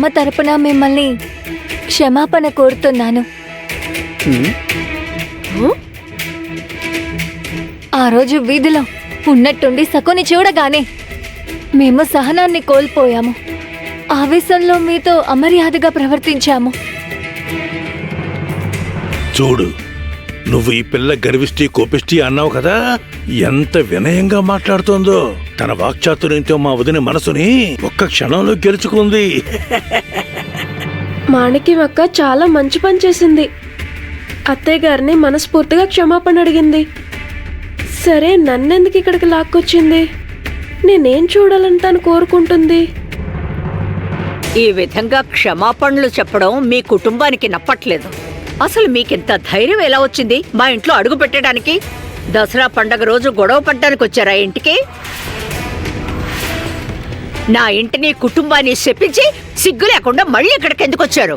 అమ్మ తరపున మిమ్మల్ని క్షమాపణ కోరుతున్నాను. ఆ రోజు వీధిలో ఉన్నట్టుండి శకుని చూడగానే మేము సహనాన్ని కోల్పోయాము. ఆవేశంలో మీతో అమర్యాదగా ప్రవర్తించాము. చూడు, నువ్వు ఈ పిల్ల గర్విష్టి కోపిష్టి అన్నావు కదా, ఎంత వినయంగా మాట్లాడుతోందో. తన వాక్చాతుర్యంతో మా వదిన మనసుని ఒక్క క్షణంలో గెలుచుకుంది. మాణిక్యం అక్క చాలా మంచి పని చేసింది. అత్తయ్య గారిని మనస్ఫూర్తిగా క్షమాపణ అడిగింది. సరే, నన్నెందుకు ఇక్కడికి లాక్కొచ్చింది? నేనేం చూడాలని తను కోరుకుంటుంది? ఈ విధంగా క్షమాపణలు చెప్పడం మీ కుటుంబానికి నప్పట్లేదు. అసలు మీకింత ధైర్యం ఎలా వచ్చింది మా ఇంట్లో అడుగు పెట్టడానికి? దసరా పండగ రోజు గొడవ పడ్డానికి వచ్చారా ఇంటికి? నా ఇంటిని కుటుంబాన్ని శపించి సిగ్గు లేకుండా మళ్ళీ ఇక్కడికి ఎందుకు వచ్చారు?